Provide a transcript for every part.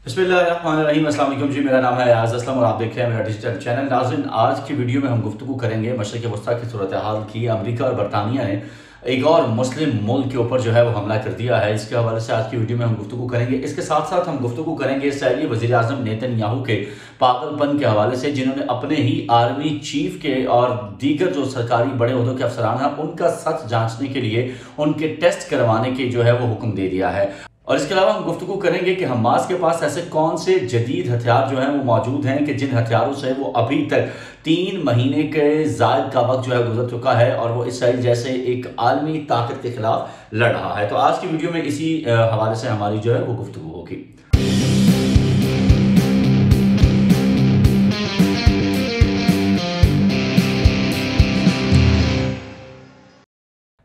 बिस्मिल्लाहिर्रहमानिर्रहीम। अस्सलाम वालेकुम जी, मेरा नाम है अयाज असलम और आप देख रहे हैं मेरा डिजिटल चैनल। नाज़रीन, आज की वीडियो में हम गुफ्तगू करेंगे मशरिक़ वस्ता की सूरत हाल की। अमेरिका और बरतानिया ने एक और मुस्लिम मुल्क के ऊपर जो है वो हमला कर दिया है। इसके हवाले से आज की वीडियो में हम गुफ्तगू करेंगे। इसके साथ साथ हम गुफ्तगू करेंगे इसराइली वज़ीर आज़म नेतन्याहू के पागलपन के हवाले से, जिन्होंने अपने ही आर्मी चीफ के और दीगर जो सरकारी बड़े ओहदों के अफसरान हैं उनका सच जांचने के लिए उनके टेस्ट करवाने के जो है वो हुक्म दे दिया है। और इसके अलावा हम गुफ्तगू करेंगे कि हमास के पास ऐसे कौन से जदीद हथियार जो हैं वो मौजूद हैं कि जिन हथियारों से वो अभी तक 3 महीने के जायद का वक्त जो है गुजर चुका है और वो इसराइल जैसे एक आलमी ताकत के खिलाफ लड़ रहा है। तो आज की वीडियो में इसी हवाले से हमारी जो है वो गुफ्तगू होगी।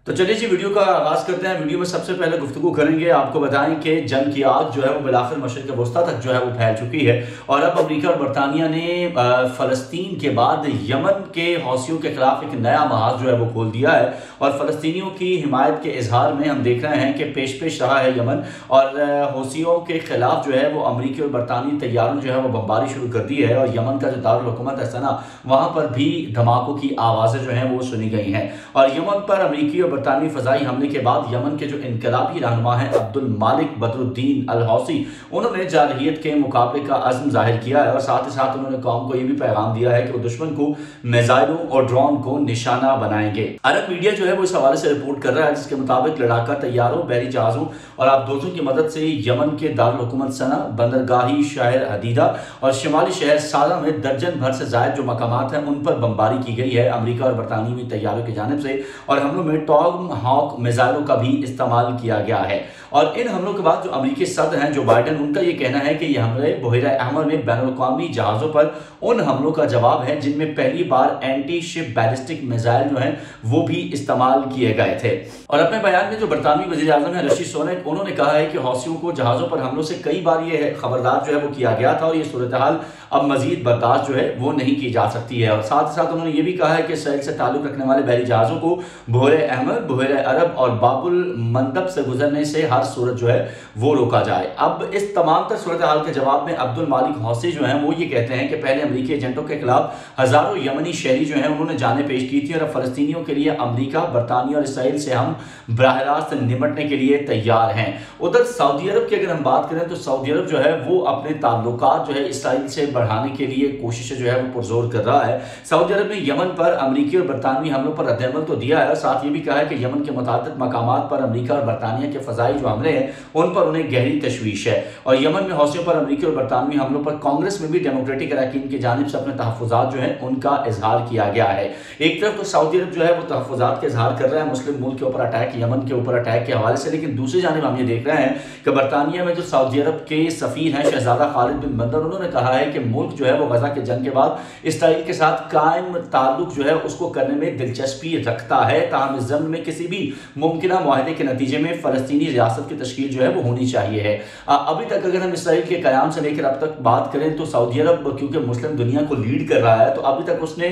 तो चलिए जी, वीडियो का आगाज़ करते हैं। वीडियो में सबसे पहले गुफ्तगू करेंगे, आपको बताएं कि जंग की आग जो है वो बिलाखिर मशरिक़ वस्ता तक जो है वो फैल चुकी है और अब अमेरिका और बरतानिया ने फ़लस्तीन के बाद यमन के हौसियों के खिलाफ एक नया महाज जो है वो खोल दिया है। और फ़लस्तीनियों की हिमायत के इजहार में हम देख रहे हैं कि पेश रहा है यमन, और हौसियों के खिलाफ जो है वो अमरीकी और बरतानी तैयारों जो है वो बमबारी शुरू कर दी है। और यमन का जो दारुल हुकूमत है सना, वहाँ पर भी धमाकों की आवाज़ें जो हैं वो सुनी गई हैं। और यमन पर अमरीकी और बरतानी फजाई हमले के बाद यमन के जो इनकलाबी रहनुमा है अब्दुल मालिक बदरुद्दीन अल हौसी, उन्होंने जारहियत के मुकाबले का अज़्म जाहिर किया है। और साथ ही साथ उन्होंने कौम को यह भी पैगाम दिया है कि वो दुश्मन को मिसाइलों और ड्रोन को निशाना बनाएंगे। अरब मीडिया जो है वो इस हवाले से रिपोर्ट कर रहा है, जिसके मुताबिक लड़ाका तैयारों, बहरी जहाजों और आबदोजों की मदद से यमन के दारुल हुकूमत सना, बंदरगाही शहर हदीदा और शिमाली शहर सादा में दर्जन भर से जायद जो मकामात हैं उन पर बमबारी की गई है अमरीका और बरतानवी तैयारों की जानिब से। और हमलों में टॉम हॉक मिसाइलों का भी इस्तेमाल किया गया है। और इन हमलों के बाद जो अमरीकी सदर हैं जो बाइडन, उनका ये कहना है कि ये हमले बहरा अहमर में बैनुल-अक़वामी जहाज़ों पर उन हमलों का जवाब है जिनमें पहली बार एंटी शिप बैलिस्टिक मिसाइल जो हैं वो भी इस्तेमाल किए गए थे। और अपने बयान में जो बरतानवी वज़ीर आज़म हैं ऋषि सुनक, उन्होंने कहा है कि हौसियों को जहाज़ों पर हमलों से कई बार ये खबरदार जो है वो किया गया था और ये सूरत हाल अब मजीद बर्दाश्त जो है वो नहीं की जा सकती है। और साथ ही साथ उन्होंने ये भी कहा है कि इसराइल से ताल्लुक रखने वाले बहरी जहाज़ों को बहरे अहमर, बहरे अरब और बाबुल मंदब से गुजरने से हर सूरत जो है वो रोका जाए। अब इस तमाम तर सूरत हाल के जवाब में अब्दुल मालिक हौसी जो हैं वो ये कहते हैं कि पहले अमरीकी एजेंटों के खिलाफ हजारों यमनी शहरी जो हैं उन्होंने जाने पेश की थी और अब फलस्तीनियों के लिए अमरीका, बरतानिया और इसराइल से हम बराह रास्त निपटने के लिए तैयार हैं। उधर सऊदी अरब की अगर हम बात करें तो सऊदी अरब जो है वो अपने ताल्लुकात जो है इसराइल से बढ़ाने के लिए कोशिशें जो है वो पुरजोर कर रहा है। सऊदी अरब ने यमन पर अमरीकी और बरतानवी हमलों पर रद्द-ए-अमल तो दिया है, साथ ये भी कहा है कि यमन के मुताबिक मकामात पर अमरीका और बरतानिया के फजाई जो हमले हैं उन पर उन्हें गहरी तशवीश है। और यमन में हौसियों पर अमरीकी और बरतानवी हमलों पर कांग्रेस में भी डेमोक्रेटिक अरकान की जानिब से अपने तहफ़्फ़ुज़ात जो हैं उनका इजहार किया गया है। एक तरफ तो सऊदी अरब जो है वो तहफ़्फ़ुज़ात का इजहार कर रहा है मुस्लिम मुल्क के ऊपर अटैक, यमन के ऊपर अटैक के हवाले से, लेकिन दूसरी जानिब हम ये देख रहे हैं कि बरतानिया में जो सऊदी अरब के सफ़ीर हैं शहजादा खालिद बिन बंदर, उन्होंने कहा है कि मुल्क जो है वो गजा के जंग के बाद इसराइल के साथ कायम ताल्लुक जो है उसको करने में दिलचस्पी रखता है, ताहम इस जंग में किसी भी मुमकिना मुआहदे के नतीजे में फलस्तीनी रियासत की तश्कील जो है वो होनी चाहिए है। अभी तक अगर हम इसराइल के क़याम से लेकर अब तक बात करें तो सऊदी अरब क्योंकि मुस्लिम दुनिया को लीड कर रहा है तो अभी तक उसने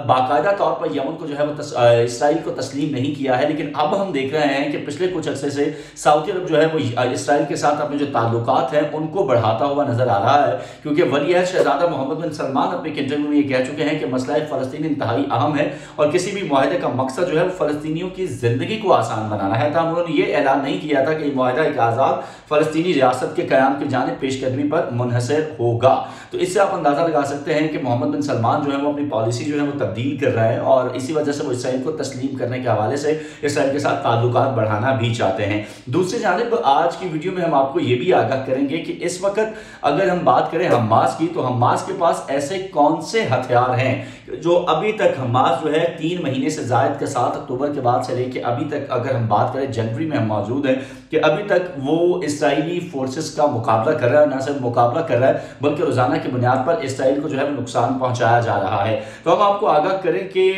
बाकायदा तौर पर यमन को जो है वो इसराइल को तस्लीम नहीं किया है। लेकिन अब हम देख रहे हैं कि पिछले कुछ अर्से से सऊदी अरब जो है वो इसराइल के साथ अपने जो ताल्लुकात हैं उनको बढ़ाता हुआ नजर आ रहा है, क्योंकि वली अहद शहजादा मोहम्मद बिन सलमान अपने एक इंटरव्यू में ये कह चुके हैं कि मसला फ़लस्तीन इंतहाई अहम है और किसी भी मुआहदे का मकसद जो है वो फ़लस्तीनियों की ज़िंदगी को आसान बनाना है। तब उन्होंने ये ऐलान नहीं किया था कि ये मुआहदा एक आज़ाद फ़लस्तीनी रियासत के क़याम की जानिब पेशकदमी पर मुनहसर होगा। तो इससे आप अंदाज़ा लगा सकते हैं कि मोहम्मद बिन सलमान जो है वो अपनी पॉलिसी जो है वो तब्दील कर रहा है और इसी वजह से वो इसराइल को तस्लीम करने के हवाले से इसराइल के साथ ताल्लुकात बढ़ाना भी चाहते हैं। दूसरी जानिब आज की वीडियो में हम आपको ये भी आगाह करेंगे कि इस वक्त अगर हम बात करें हमास की तो हमास के पास ऐसे कौन से हथियार हैं जो अभी तक हमास जो है 3 महीने से जायद के 7 अक्टूबर के बाद से लेके अभी तक, अगर हम बात करें जनवरी में हम मौजूद हैं, कि अभी तक वो इसराइली फोर्सेस का मुकाबला कर रहा है। न सिर्फ मुकाबला कर रहा है बल्कि रोजाना की बुनियाद पर इसराइल को जो है वो नुकसान पहुंचाया जा रहा है। तो हम आपको आगाह करें कि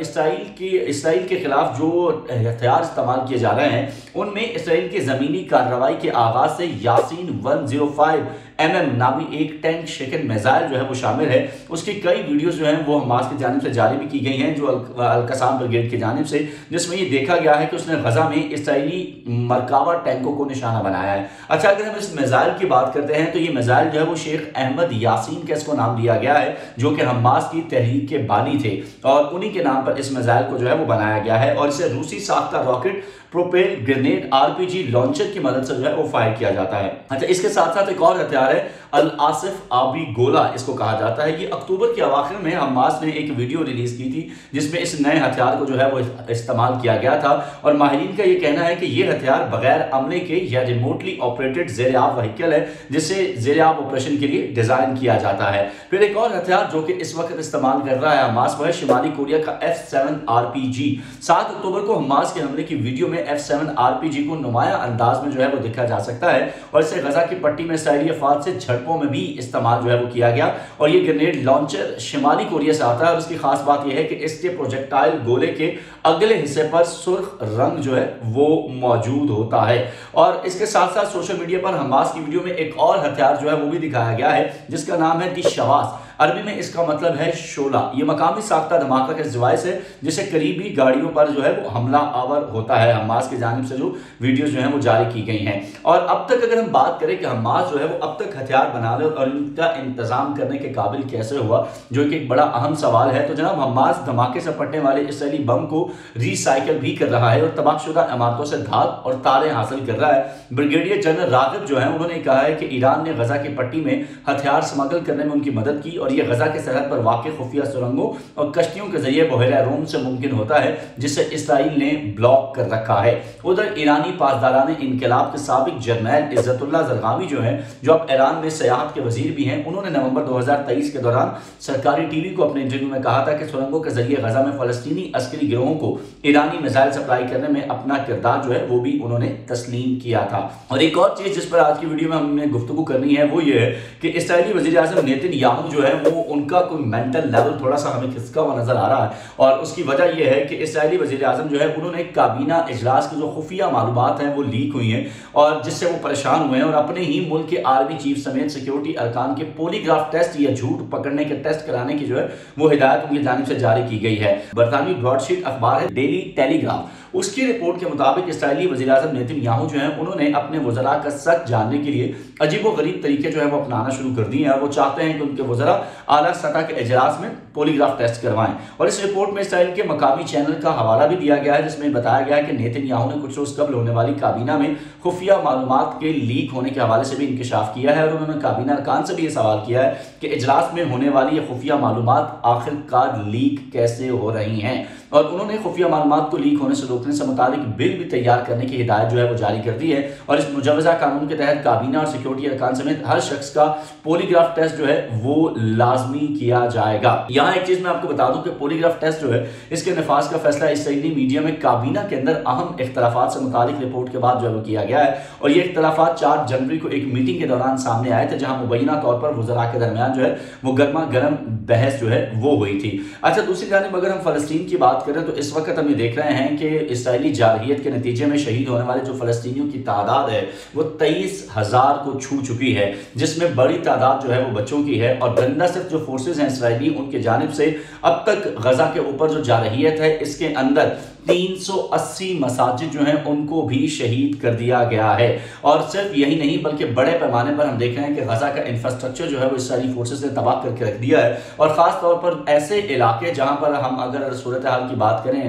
इसराइल के खिलाफ जो हथियार इस्तेमाल किए जा रहे हैं उनमें इसराइल की ज़मीनी कार्रवाई के आगाज से यासीन 105 MM नामी एक टैंक शेकन मिसाइल जो है वो शामिल है। उसकी कई वीडियोस जो हैं वो हमास की जानिब से जारी भी की गई हैं, जो अल-कसाम ब्रिगेड की जानिब से, जिसमें ये देखा गया है कि उसने गजा में इसराइली मरकाबा हमलावर टैंकों को निशाना बनाया है। अच्छा, अगर हम इस मिसाइल की बात करते हैं तो ये मिसाइल जो है वो शेख अहमद यासीन का इसको नाम दिया गया है, जो कि हमास की तहरीक के बानी थे और उन्हीं के नाम पर इस मिसाइल को जो है वो बनाया गया है। और इसे रूसी साख्ता rocket propel grenade RPG launcher की मदद से जो है वो फायर किया जाता है। अच्छा, इसके साथ साथ एक और हथियार है अल आसिफ आबी गोला इसको कहा जाता है। ये अक्टूबर के अवाखिर में हमास ने एक वीडियो रिलीज की थी जिसमें इस नए हथियार को जो है वो इस्तेमाल किया गया था और माहिरीन का ये कहना है कि ये हथियार बगैर अमले के या रिमोटली ऑपरेटेड ज़ेर-ए-आब व्हीकल है जिसे ज़ेर-ए-आब ऑपरेशन के लिए डिजाइन किया जाता है। फिर एक और हथियार जो कि इस वक्त इस्तेमाल कर रहा है हमास, वो है शिमाली कोरिया का F7 RPG। 7 अक्टूबर को हमास के हमले की वीडियो में F7 RPG को नुमाया अंदाज में जो है वो देखा जा सकता है और इसे गजा की पट्टी में इसराइली अफवाज से झड़पों में भी इस्तेमाल जो है वो किया गया। और ये ग्रेनेड लॉन्चर शिमाली कोरिया से आता है और इसकी खास बात यह है कि इसके प्रोजेक्टाइल गोले के अगले हिस्से पर सुर्ख रंग जो है वो मौजूद होता है। और इसके साथ साथ सोशल मीडिया पर हमास की वीडियो में एक और हथियार जो है वो भी दिखाया गया है जिसका नाम है दी शवास। अरबी में इसका मतलब है शोला। ये मकामी साख्ता धमाका के डिवाइस है जिसे करीबी गाड़ियों पर जो है वो हमला आवर होता है। हमास की जानिब से जो वीडियोस जो है वो जारी की गई हैं। और अब तक अगर हम बात करें कि हमास जो है वो अब तक हथियार बनाने और इनका इंतजाम करने के काबिल कैसे हुआ, जो कि एक बड़ा अहम सवाल है, तो जनाब हमास धमाके से फटने वाले इसराइली बम को रिसाइकिल भी कर रहा है और तबाहशुदा इमारतों से धात और तारें हासिल कर रहा है। ब्रिगेडियर जनरल रागिब जो है उन्होंने कहा है कि ईरान ने गजा की पट्टी में हथियार स्मगल करने में उनकी मदद की और यह गजा के सरहद पर वाक़ खुफिया सुरंगों और कश्तियों के जरिए बहरा रोम से मुमकिन होता है जिसे इसराइल ने ब्लॉक कर रखा है। उधर ईरानी पासदारान इनकलाब के साबिक जर्नैल इज्जतुल्लाह ज़रगावी जो है, जो अब ईरान में सयाहत के वजीर भी हैं, उन्होंने नवंबर 2023 के दौरान सरकारी टीवी को अपने इंटरव्यू में कहा था कि सुरंगों के जरिए गजा में फलस्तीनी अस्करी गिरोहों को ईरानी मिसाइल सप्लाई करने में अपना किरदार जो है वो भी उन्होंने तस्लीम किया था। और एक और चीज जिस पर आज की वीडियो में हमने गुफ्तगू करनी है वो ये है कि इसराइली वजीर आज़म नेतन्याहू जो है वो उनका कोई मेंटल लेवल थोड़ा सा हमें खिसका हुआ नजर आ रहा है और उसकी वजह यह है कि इसराइली वजीर आज़म जो है उन्होंने काबीना इजलास की जो खुफिया मालूमात हैं वो लीक हुई हैं और जिससे वो परेशान हुए हैं और अपने ही मुल्क के आर्मी चीफ समेत सिक्योरिटी अरकान के पॉलीग्राफ टेस्ट या झूठ पकड़ने के टेस्ट कराने की जो है वो हिदायत उनकी जानिब से जारी की गई है। बरतानवी ब्रॉडशीट अखबार है डेली टेलीग्राफ, उसकी रिपोर्ट के मुताबिक इसराइली वज़ीर आज़म नेतन्याहू जो है उन्होंने अपने वज़रा का सच जानने के लिए अजीबोगरीब तरीके जो है वो अपनाना शुरू कर दिए हैं और वो चाहते हैं कि उनके वज़रा आला सतह के इजलास में पॉलीग्राफ टेस्ट करवाएं। और इस रिपोर्ट में इसराइल के मकामी चैनल का हवाला भी दिया गया है जिसमें बताया गया है कि नेतन्याहू ने कुछ रोज कबल होने वाली काबीना में खुफिया मालूमात के लीक होने के हवाले से भी इंकशाफ किया है और उन्होंने काबीना अरकान से भी ये सवाल किया है कि इजलास में होने वाली ये खुफिया मालूमात आखिरकार लीक कैसे हो रही हैं। और उन्होंने खुफिया मालूमात को लीक होने से रोकने से मुतालिक बिल भी तैयार करने की हिदायत जो है वो जारी कर दी है और इस मुजवजा कानून के तहत काबीना और सिक्योरिटी अरकान समेत हर शख्स का पॉलीग्राफ टेस्ट जो है वो लाजमी किया जाएगा। यहाँ एक चीज मैं आपको बता दूं कि पॉलीग्राफ टेस्ट जो है इसके नफाज का फैसला इसराइली मीडिया में काबीना के अंदर अहम इख्तलाफात से मुतालिक रिपोर्ट के बाद जो है वो किया गया है और ये इख्तलाफात 4 जनवरी को एक मीटिंग के दौरान सामने आए थे जहां मुबैना तौर पर वज़रा के दरमियान जो है वो गर्मा गर्म बहस जो है वो हुई थी। अच्छा, दूसरी जानिब अगर हम फलस्तीन की बात करें तो इस वक्त हम ये देख रहे हैं कि इसराइली जारहियत के नतीजे में शहीद होने वाले जो फलस्तीनियों की तादाद है वो 23,000 को छू चुकी है, जिसमें बड़ी तादाद जो है वो बच्चों की है और गंदा सिर्फ जो फोर्सेज हैं इसराइली उनके जानिब से अब तक गजा के ऊपर जो जारहियत है इसके अंदर 380 मसाजिद जो हैं उनको भी शहीद कर दिया गया है। और सिर्फ यही नहीं बल्कि बड़े पैमाने पर हम देख रहे हैं कि गजा का इंफ्रास्ट्रक्चर जो है वो इसराइली फोर्सेस ने तबाह करके रख दिया है और खास तौर पर ऐसे इलाके जहां पर हम अगर सूरत हाल की बात करें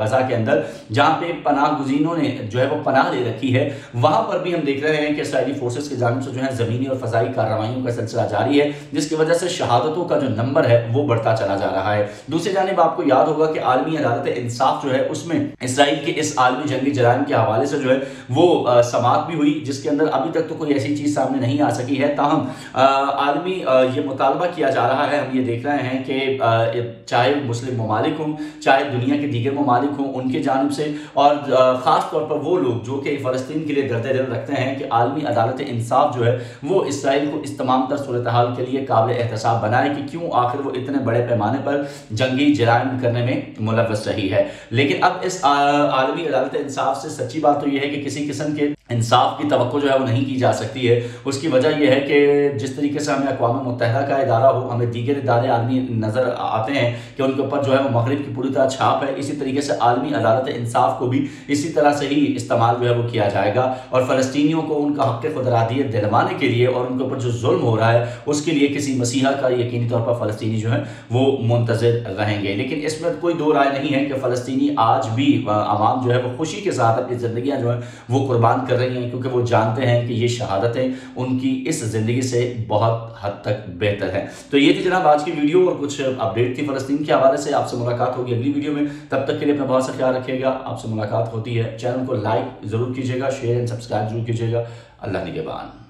गजा के अंदर जहां पे पनाह गुज़ीनों ने जो है वो पनाह ले रखी है वहां पर भी हम देख रहे हैं कि इसराइली फोर्सेस की जानिब से जो है जमीनी और फजाई कार्रवाइयों का सिलसिला जारी है जिसकी वजह से शहादतों का जो नंबर है वो बढ़ता चला जा रहा है। दूसरी जानिब आपको याद होगा कि आलमी अदालत इंसाफ जो है उसमें इसराइल के इस आलमी जंगी जराइम के हवाले से जो है वो समाअत भी हुई जिसके अंदर अभी तक तो कोई ऐसी चीज सामने नहीं आ सकी है। ताहम आलमी ये मुतालबा किया जा रहा है, हम ये देख रहे हैं कि चाहे मुस्लिम ममालिक हों चाहे दुनिया के दीगर ममालिक हों उनके जानिब से और ख़ास तौर पर वो लोग जो कि फ़लस्तीन के लिए दर्द दिल रखते हैं कि आलमी अदालत इंसाफ जो है वो इसराइल को इस तमाम तर सूरत हाल के लिए काबिल एहतसाब बनाए कि क्यों आखिर वो इतने बड़े पैमाने पर जंगी जराइम करने में मुलव्वस रही है। लेकिन अब इस आलमी अदालत इंसाफ से सच्ची बात तो यह है कि किसी किस्म के इंसाफ की तवक्को जो है वो नहीं की जा सकती है। उसकी वजह यह है कि जिस तरीके से हमें अक़वाम मुत्तहिदा का इदारा हो, हमें दीगर इदारे आलमी नज़र आते हैं कि उनके ऊपर जो है वो मगरिब की पूरी तरह छाप है, इसी तरीके से आलमी अदालत इंसाफ को भी इसी तरह से ही इस्तेमाल जो है वो किया जाएगा और फ़लस्तीनियों को उनका हक़ खुदरादियत दिलवाने के लिए और उनके ऊपर जो जुल्म हो रहा है उसके लिए किसी मसीहा का यकीनी तौर पर फ़लस्तीनी जो है वो मुंतज़िर रहेंगे। लेकिन इसमें कोई दो राय नहीं है कि फ़लस्तीनी आज भी आवाम जो है वो खुशी के साथ अपनी ज़िंदगियाँ जो है वो कुर्बान कर रही हैं, क्योंकि वो जानते हैं कि ये शहादतें उनकी इस ज़िंदगी से बहुत हद तक बेहतर है। तो ये थी जनाब आज की वीडियो और कुछ अपडेट थी फ़लस्तीन के हवाले से। आपसे मुलाकात होगी अगली वीडियो में, तब तक के लिए अपना बहुत सा ख्याल रखिएगा। आपसे मुलाकात होती है, चैनल को लाइक ज़रूर कीजिएगा, शेयर एंड सब्सक्राइब जरूर कीजिएगा। अल्लाह निगहबान।